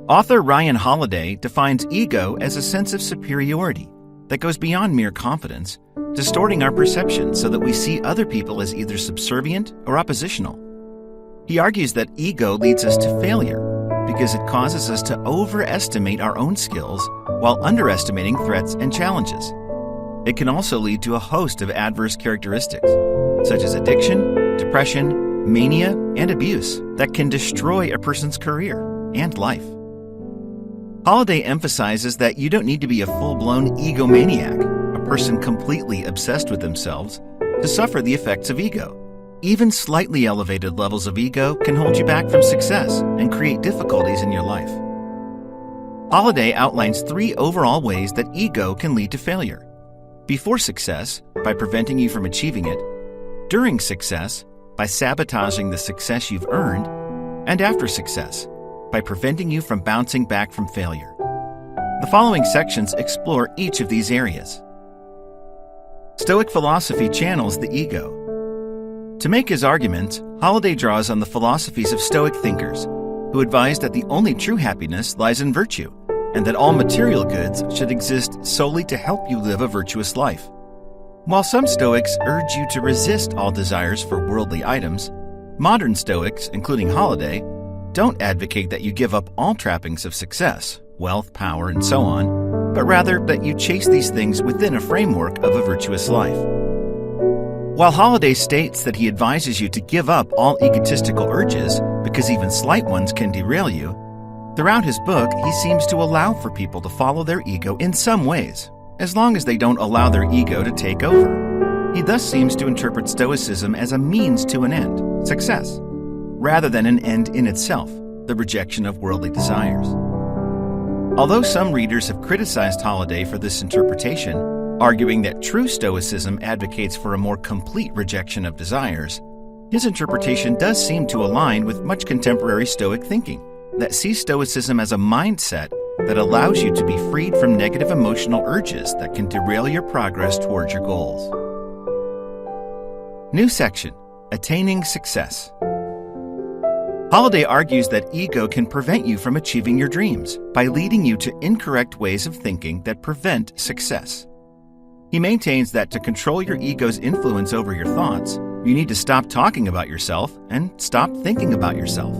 Author Ryan Holiday defines ego as a sense of superiority that goes beyond mere confidence, distorting our perception so that we see other people as either subservient or oppositional. He argues that ego leads us to failure because it causes us to overestimate our own skills while underestimating threats and challenges. It can also lead to a host of adverse characteristics, such as addiction, depression, mania, and abuse that can destroy a person's career and life. Holiday emphasizes that you don't need to be a full-blown egomaniac, a person completely obsessed with themselves, to suffer the effects of ego. Even slightly elevated levels of ego can hold you back from success and create difficulties in your life. Holiday outlines 3 overall ways that ego can lead to failure. Before success, by preventing you from achieving it; during success, by sabotaging the success you've earned; and after success, by preventing you from bouncing back from failure. The following sections explore each of these areas. Stoic philosophy channels the ego. To make his argument, Holiday draws on the philosophies of Stoic thinkers, who advise that the only true happiness lies in virtue, and that all material goods should exist solely to help you live a virtuous life. While some Stoics urge you to resist all desires for worldly items, modern Stoics, including Holiday, don't advocate that you give up all trappings of success, wealth, power, and so on, but rather that you chase these things within a framework of a virtuous life. While Holiday states that he advises you to give up all egotistical urges because even slight ones can derail you, throughout his book he seems to allow for people to follow their ego in some ways, as long as they don't allow their ego to take over. He thus seems to interpret Stoicism as a means to an end, success, rather than an end in itself, the rejection of worldly desires. Although some readers have criticized Holiday for this interpretation, arguing that true Stoicism advocates for a more complete rejection of desires, his interpretation does seem to align with much contemporary Stoic thinking that sees Stoicism as a mindset that allows you to be freed from negative emotional urges that can derail your progress towards your goals. New section: Attaining Success. Holiday argues that ego can prevent you from achieving your dreams by leading you to incorrect ways of thinking that prevent success. He maintains that to control your ego's influence over your thoughts, you need to stop talking about yourself and stop thinking about yourself.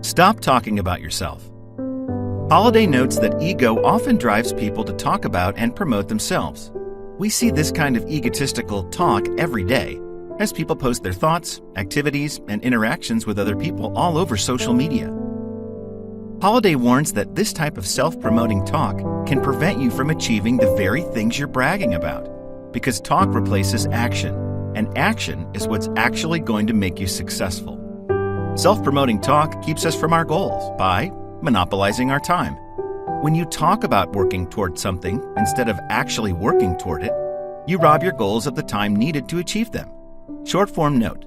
Stop talking about yourself. Holiday notes that ego often drives people to talk about and promote themselves. We see this kind of egotistical talk every day, as people post their thoughts, activities, and interactions with other people all over social media. Holiday warns that this type of self-promoting talk can prevent you from achieving the very things you're bragging about, because talk replaces action, and action is what's actually going to make you successful. Self-promoting talk keeps us from our goals by monopolizing our time. When you talk about working toward something instead of actually working toward it, you rob your goals of the time needed to achieve them. Short form note: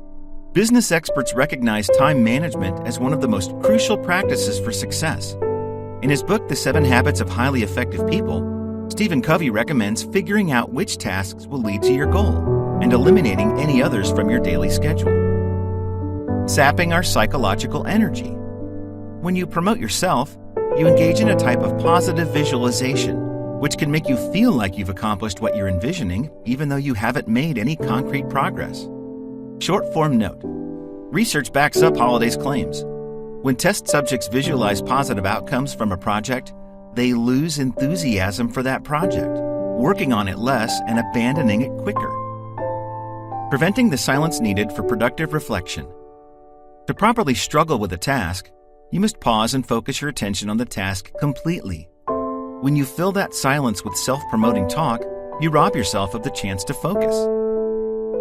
business experts recognize time management as one of the most crucial practices for success. In his book, The 7 Habits of Highly Effective People, Stephen Covey recommends figuring out which tasks will lead to your goal and eliminating any others from your daily schedule. Sapping our psychological energy. When you promote yourself, you engage in a type of positive visualization, which can make you feel like you've accomplished what you're envisioning, even though you haven't made any concrete progress. Short form note: research backs up Holiday's claims. When test subjects visualize positive outcomes from a project, they lose enthusiasm for that project, working on it less and abandoning it quicker. Preventing the silence needed for productive reflection. To properly struggle with a task, you must pause and focus your attention on the task completely. When you fill that silence with self-promoting talk, you rob yourself of the chance to focus.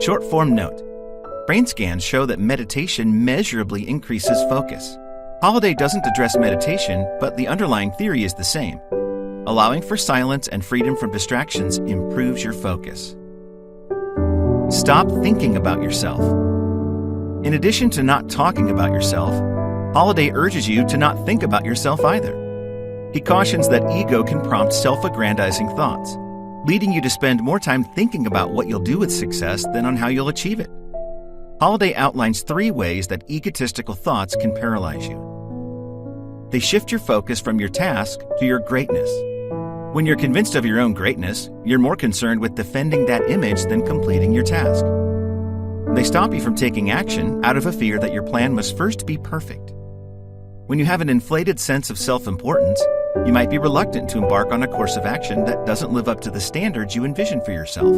Short form note: brain scans show that meditation measurably increases focus. Holiday doesn't address meditation, but the underlying theory is the same. Allowing for silence and freedom from distractions improves your focus. Stop thinking about yourself. In addition to not talking about yourself, Holiday urges you to not think about yourself either. He cautions that ego can prompt self-aggrandizing thoughts, leading you to spend more time thinking about what you'll do with success than on how you'll achieve it. Holiday outlines 3 ways that egotistical thoughts can paralyze you. They shift your focus from your task to your greatness. When you're convinced of your own greatness, you're more concerned with defending that image than completing your task. They stop you from taking action out of a fear that your plan must first be perfect. When you have an inflated sense of self-importance, you might be reluctant to embark on a course of action that doesn't live up to the standards you envision for yourself.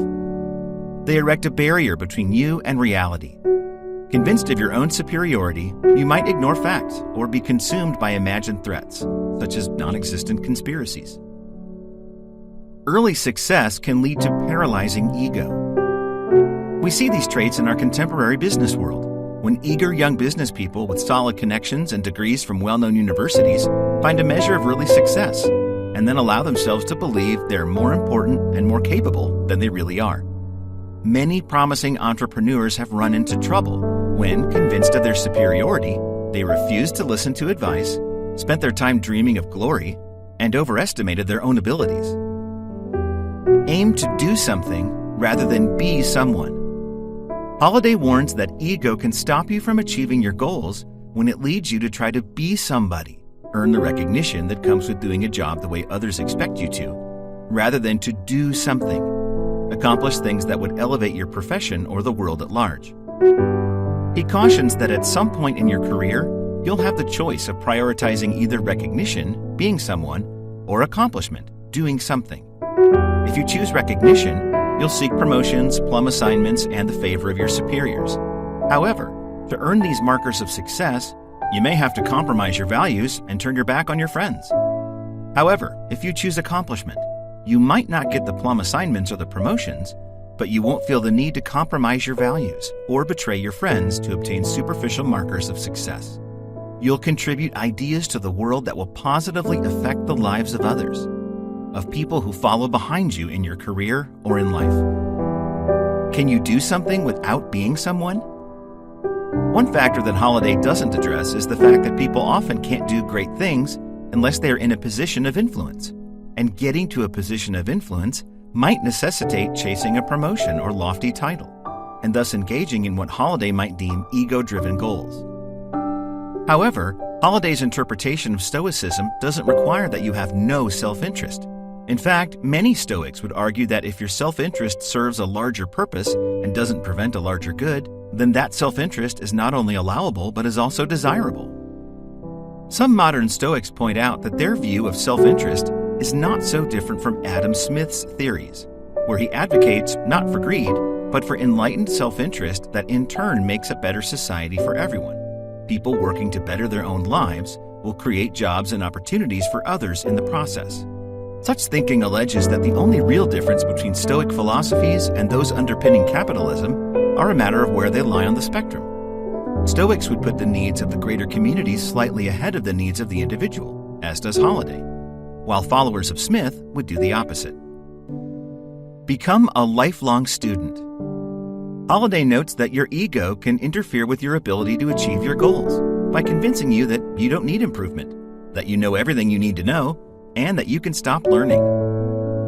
They erect a barrier between you and reality. Convinced of your own superiority, you might ignore facts or be consumed by imagined threats, such as non-existent conspiracies. Early success can lead to paralyzing ego. We see these traits in our contemporary business world, when eager young business people with solid connections and degrees from well-known universities find a measure of early success and then allow themselves to believe they're more important and more capable than they really are. Many promising entrepreneurs have run into trouble when, convinced of their superiority, they refused to listen to advice, spent their time dreaming of glory, and overestimated their own abilities. Aim to do something rather than be someone. Holiday warns that ego can stop you from achieving your goals when it leads you to try to be somebody, earn the recognition that comes with doing a job the way others expect you to, rather than to do something, accomplish things that would elevate your profession or the world at large. He cautions that at some point in your career, you'll have the choice of prioritizing either recognition, being someone, or accomplishment, doing something. If you choose recognition, you'll seek promotions, plum assignments, and the favor of your superiors. However, to earn these markers of success, you may have to compromise your values and turn your back on your friends. However, if you choose accomplishment, you might not get the plum assignments or the promotions, but you won't feel the need to compromise your values or betray your friends to obtain superficial markers of success. You'll contribute ideas to the world that will positively affect the lives of others, of people who follow behind you in your career or in life. Can you do something without being someone? One factor that Holiday doesn't address is the fact that people often can't do great things unless they are in a position of influence, and getting to a position of influence might necessitate chasing a promotion or lofty title, and thus engaging in what Holiday might deem ego-driven goals. However, Holiday's interpretation of Stoicism doesn't require that you have no self-interest. In fact, many Stoics would argue that if your self-interest serves a larger purpose and doesn't prevent a larger good, then that self-interest is not only allowable but is also desirable. Some modern Stoics point out that their view of self-interest is not so different from Adam Smith's theories, where he advocates not for greed, but for enlightened self-interest that in turn makes a better society for everyone. People working to better their own lives will create jobs and opportunities for others in the process. Such thinking alleges that the only real difference between Stoic philosophies and those underpinning capitalism are a matter of where they lie on the spectrum. Stoics would put the needs of the greater community slightly ahead of the needs of the individual, as does Holiday, while followers of Smith would do the opposite. Become a lifelong student. Holiday notes that your ego can interfere with your ability to achieve your goals by convincing you that you don't need improvement, that you know everything you need to know, and that you can stop learning.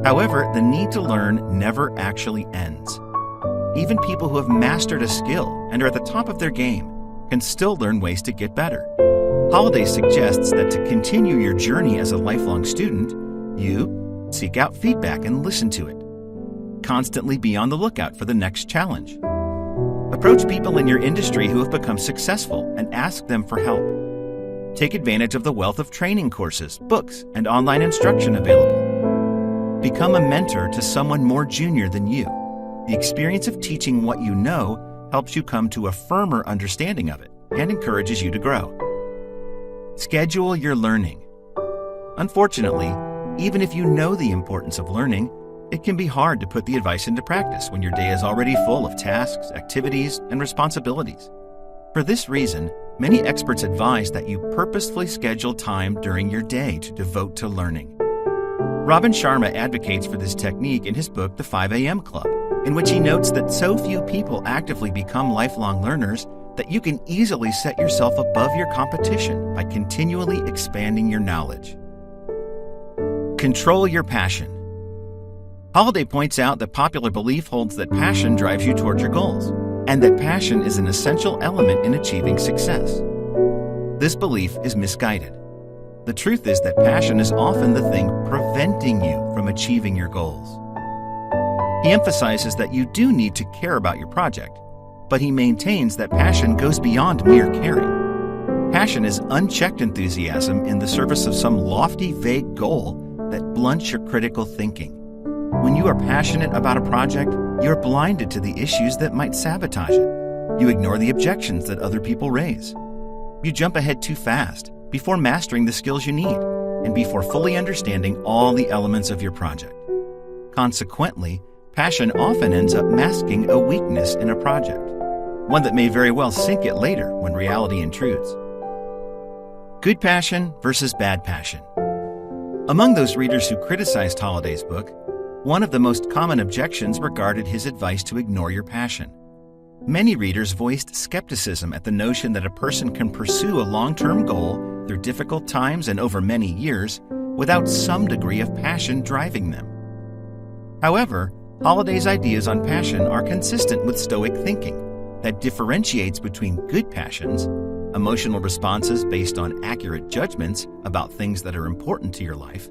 However, the need to learn never actually ends. Even people who have mastered a skill and are at the top of their game can still learn ways to get better. Holiday suggests that to continue your journey as a lifelong student, you seek out feedback and listen to it. Constantly be on the lookout for the next challenge. Approach people in your industry who have become successful and ask them for help. Take advantage of the wealth of training courses, books, and online instruction available. Become a mentor to someone more junior than you. The experience of teaching what you know helps you come to a firmer understanding of it and encourages you to grow. Schedule your learning. Unfortunately, even if you know the importance of learning, it can be hard to put the advice into practice when your day is already full of tasks, activities, and responsibilities. For this reason, many experts advise that you purposefully schedule time during your day to devote to learning. Robin Sharma advocates for this technique in his book, The 5 a.m. Club, in which he notes that so few people actively become lifelong learners that you can easily set yourself above your competition by continually expanding your knowledge. Control your passion. Holiday points out that popular belief holds that passion drives you toward your goals, and that passion is an essential element in achieving success. This belief is misguided. the truth is that passion is often the thing preventing you from achieving your goals. He emphasizes that you do need to care about your project, but he maintains that passion goes beyond mere caring. Passion is unchecked enthusiasm in the service of some lofty, vague goal that blunts your critical thinking. When you are passionate about a project, you're blinded to the issues that might sabotage it. You ignore the objections that other people raise. You jump ahead too fast before mastering the skills you need and before fully understanding all the elements of your project. Consequently, passion often ends up masking a weakness in a project, one that may very well sink it later when reality intrudes. Good passion versus bad passion. Among those readers who criticized Holliday's book, one of the most common objections regarded his advice to ignore your passion. Many readers voiced skepticism at the notion that a person can pursue a long-term goal through difficult times and over many years without some degree of passion driving them. However, Holliday's ideas on passion are consistent with Stoic thinking that differentiates between good passions, emotional responses based on accurate judgments about things that are important to your life,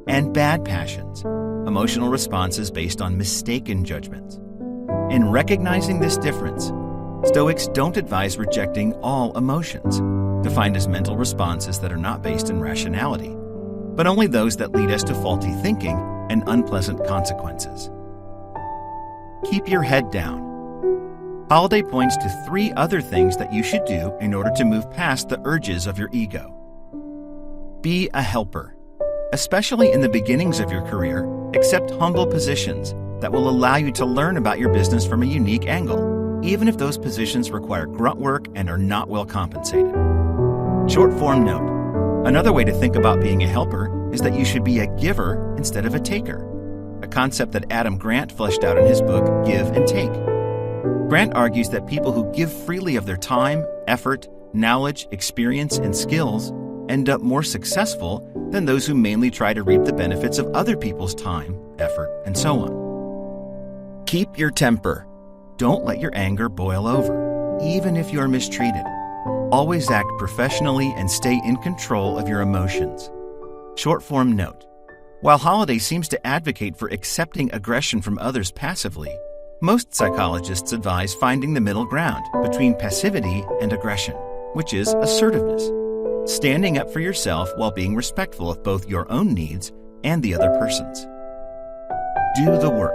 and bad passions, emotional responses based on mistaken judgments. In recognizing this difference, Stoics don't advise rejecting all emotions, defined as mental responses that are not based in rationality, but only those that lead us to faulty thinking and unpleasant consequences. Keep your head down. Holliday points to 3 other things that you should do in order to move past the urges of your ego. Be a helper. Especially in the beginnings of your career, accept humble positions that will allow you to learn about your business from a unique angle, even if those positions require grunt work and are not well compensated. Short form note. Another way to think about being a helper is that you should be a giver instead of a taker, a concept that Adam Grant fleshed out in his book, Give and Take. Grant argues that people who give freely of their time, effort, knowledge, experience, and skills end up more successful than those who mainly try to reap the benefits of other people's time, effort, and so on. Keep your temper. Don't let your anger boil over, even if you are mistreated. Always act professionally and stay in control of your emotions. Short form note. While Holliday seems to advocate for accepting aggression from others passively, most psychologists advise finding the middle ground between passivity and aggression, which is assertiveness. Standing up for yourself while being respectful of both your own needs and the other person's. Do the work.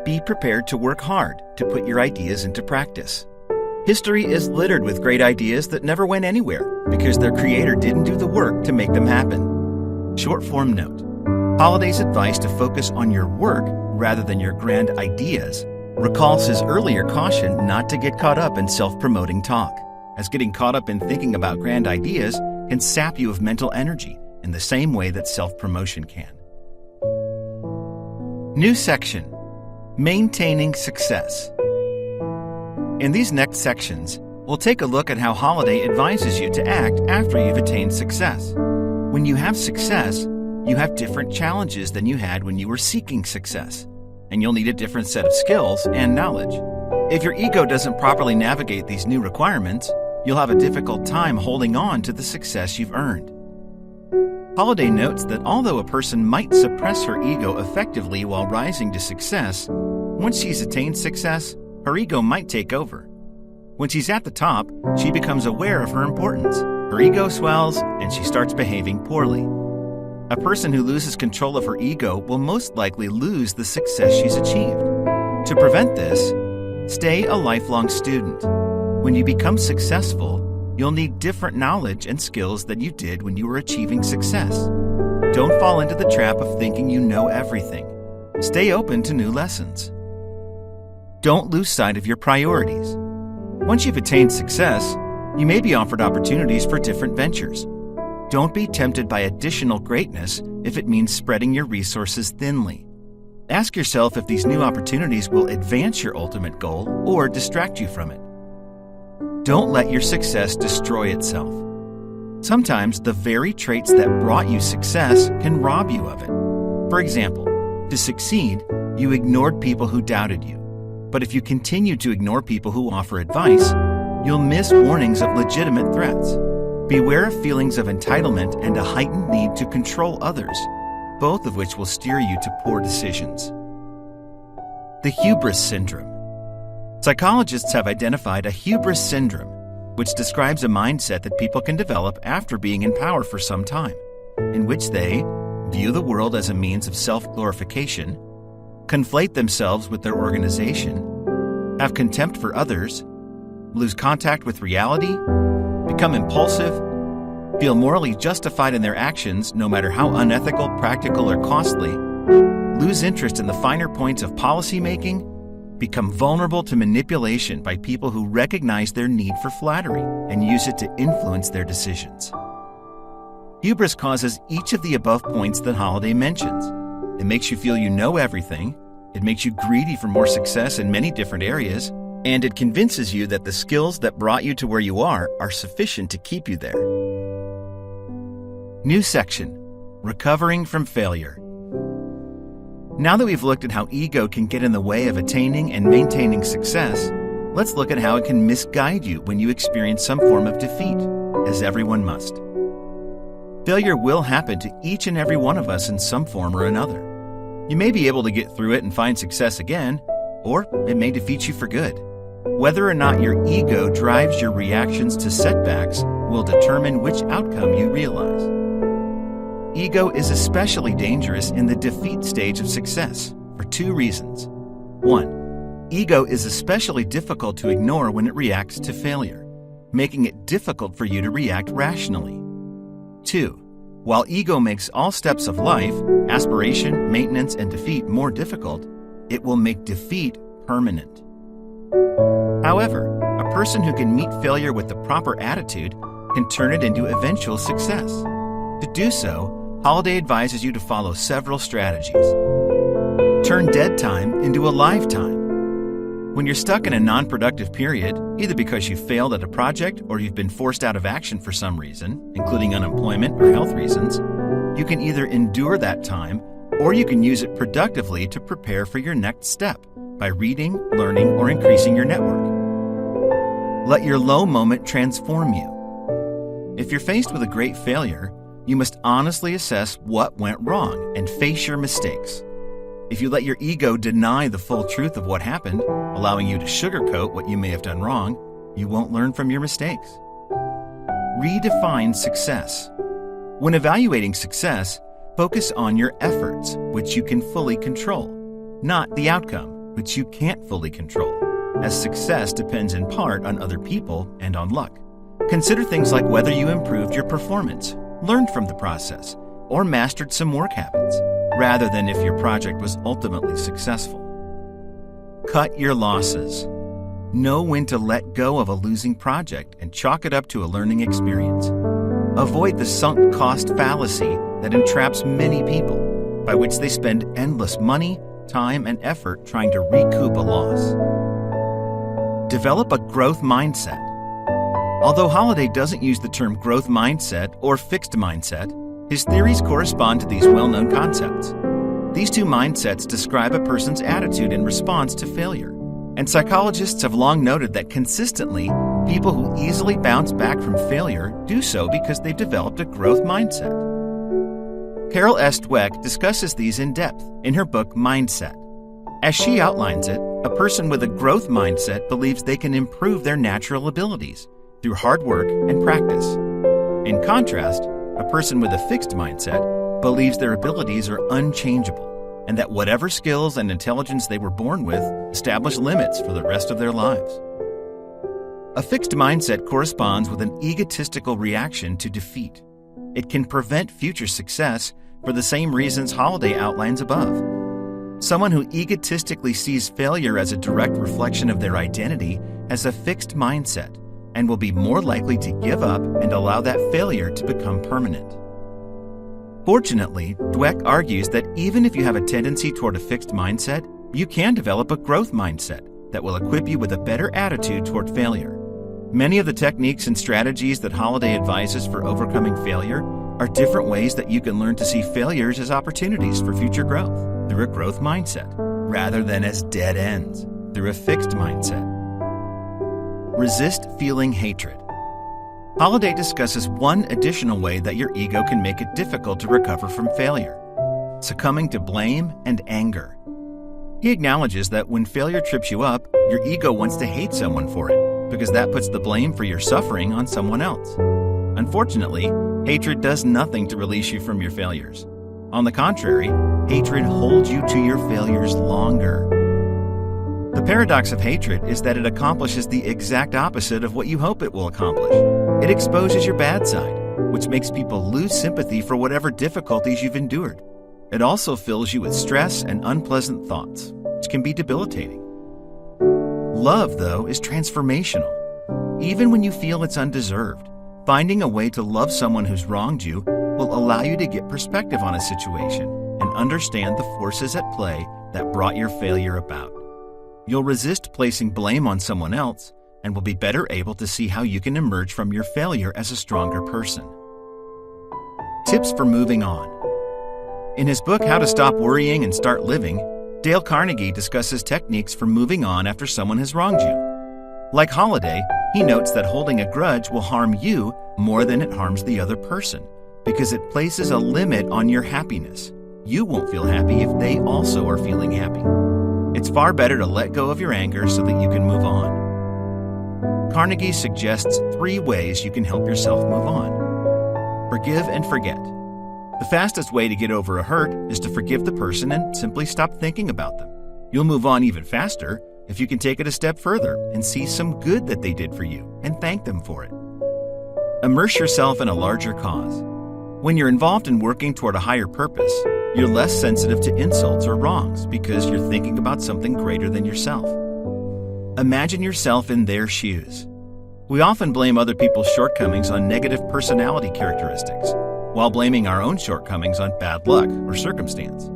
Be prepared to work hard to put your ideas into practice. History is littered with great ideas that never went anywhere because their creator didn't do the work to make them happen. Short form note. Holliday's advice to focus on your work rather than your grand ideas recalls his earlier caution not to get caught up in self-promoting talk, as getting caught up in thinking about grand ideas can sap you of mental energy in the same way that self-promotion can. New section, Maintaining Success. In these next sections, we'll take a look at how Holliday advises you to act after you've attained success. When you have success, you have different challenges than you had when you were seeking success, and you'll need a different set of skills and knowledge. If your ego doesn't properly navigate these new requirements, you'll have a difficult time holding on to the success you've earned. Holliday notes that although a person might suppress her ego effectively while rising to success, once she's attained success, her ego might take over. When she's at the top, she becomes aware of her importance. Her ego swells, and she starts behaving poorly. A person who loses control of her ego will most likely lose the success she's achieved. To prevent this, stay a lifelong student. When you become successful, you'll need different knowledge and skills than you did when you were achieving success. Don't fall into the trap of thinking you know everything. Stay open to new lessons. Don't lose sight of your priorities. Once you've attained success, you may be offered opportunities for different ventures. Don't be tempted by additional greatness if it means spreading your resources thinly. Ask yourself if these new opportunities will advance your ultimate goal or distract you from it. Don't let your success destroy itself. Sometimes the very traits that brought you success can rob you of it. For example, to succeed, you ignored people who doubted you. But if you continue to ignore people who offer advice, you'll miss warnings of legitimate threats. Beware of feelings of entitlement and a heightened need to control others, both of which will steer you to poor decisions. The hubris syndrome. Psychologists have identified a hubris syndrome, which describes a mindset that people can develop after being in power for some time, in which they view the world as a means of self-glorification, conflate themselves with their organization, have contempt for others, lose contact with reality, become impulsive, feel morally justified in their actions no matter how unethical, practical, or costly, lose interest in the finer points of policymaking, become vulnerable to manipulation by people who recognize their need for flattery and use it to influence their decisions. Hubris causes each of the above points that Holiday mentions. It makes you feel you know everything, it makes you greedy for more success in many different areas, and it convinces you that the skills that brought you to where you are sufficient to keep you there. New section, Recovering from Failure. Now that we've looked at how ego can get in the way of attaining and maintaining success, let's look at how it can misguide you when you experience some form of defeat, as everyone must. Failure will happen to each and every one of us in some form or another. You may be able to get through it and find success again, or it may defeat you for good. Whether or not your ego drives your reactions to setbacks will determine which outcome you realize. Ego is especially dangerous in the defeat stage of success for two reasons. 1. Ego is especially difficult to ignore when it reacts to failure, making it difficult for you to react rationally. 2. While ego makes all steps of life, aspiration, maintenance, and defeat more difficult, it will make defeat permanent. However, a person who can meet failure with the proper attitude can turn it into eventual success. To do so, Holiday advises you to follow several strategies. Turn dead time into a live time. When you're stuck in a non-productive period, either because you failed at a project or you've been forced out of action for some reason, including unemployment or health reasons, you can either endure that time or you can use it productively to prepare for your next step by reading, learning, or increasing your network. Let your low moment transform you. If you're faced with a great failure, you must honestly assess what went wrong and face your mistakes. If you let your ego deny the full truth of what happened, allowing you to sugarcoat what you may have done wrong, you won't learn from your mistakes. Redefine success. When evaluating success, focus on your efforts, which you can fully control, not the outcome, which you can't fully control, as success depends in part on other people and on luck. Consider things like whether you improved your performance, learned from the process, or mastered some work habits, rather than if your project was ultimately successful. Cut your losses. Know when to let go of a losing project and chalk it up to a learning experience. Avoid the sunk cost fallacy that entraps many people, by which they spend endless money, time, and effort trying to recoup a loss. Develop a growth mindset. Although Holiday doesn't use the term growth mindset or fixed mindset, his theories correspond to these well-known concepts. These two mindsets describe a person's attitude in response to failure, and psychologists have long noted that consistently, people who easily bounce back from failure do so because they've developed a growth mindset. Carol S. Dweck discusses these in depth in her book Mindset. As she outlines it, a person with a growth mindset believes they can improve their natural abilities through hard work and practice. In contrast, a person with a fixed mindset believes their abilities are unchangeable and that whatever skills and intelligence they were born with establish limits for the rest of their lives. A fixed mindset corresponds with an egotistical reaction to defeat. It can prevent future success for the same reasons Holiday outlines above. Someone who egotistically sees failure as a direct reflection of their identity has a fixed mindset and will be more likely to give up and allow that failure to become permanent. Fortunately, Dweck argues that even if you have a tendency toward a fixed mindset, you can develop a growth mindset that will equip you with a better attitude toward failure. Many of the techniques and strategies that Holiday advises for overcoming failure are different ways that you can learn to see failures as opportunities for future growth through a growth mindset, rather than as dead ends through a fixed mindset. Resist feeling hatred. Holiday discusses one additional way that your ego can make it difficult to recover from failure: succumbing to blame and anger. He acknowledges that when failure trips you up, your ego wants to hate someone for it, because that puts the blame for your suffering on someone else. Unfortunately, hatred does nothing to release you from your failures. On the contrary, hatred holds you to your failures longer. The paradox of hatred is that it accomplishes the exact opposite of what you hope it will accomplish. It exposes your bad side, which makes people lose sympathy for whatever difficulties you've endured. It also fills you with stress and unpleasant thoughts, which can be debilitating. Love, though, is transformational. Even when you feel it's undeserved, finding a way to love someone who's wronged you will allow you to get perspective on a situation and understand the forces at play that brought your failure about. You'll resist placing blame on someone else and will be better able to see how you can emerge from your failure as a stronger person. Tips for moving on. In his book, How to Stop Worrying and Start Living, Dale Carnegie discusses techniques for moving on after someone has wronged you. Like Holiday, he notes that holding a grudge will harm you more than it harms the other person, because it places a limit on your happiness. You won't feel happy if they also are feeling happy. It's far better to let go of your anger so that you can move on. Carnegie suggests 3 ways you can help yourself move on. Forgive and forget. The fastest way to get over a hurt is to forgive the person and simply stop thinking about them. You'll move on even faster if you can take it a step further and see some good that they did for you and thank them for it. Immerse yourself in a larger cause. When you're involved in working toward a higher purpose, you're less sensitive to insults or wrongs because you're thinking about something greater than yourself. Imagine yourself in their shoes. We often blame other people's shortcomings on negative personality characteristics, while blaming our own shortcomings on bad luck or circumstance.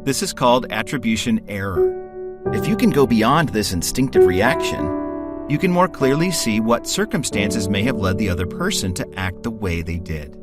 This is called attribution error. If you can go beyond this instinctive reaction, you can more clearly see what circumstances may have led the other person to act the way they did.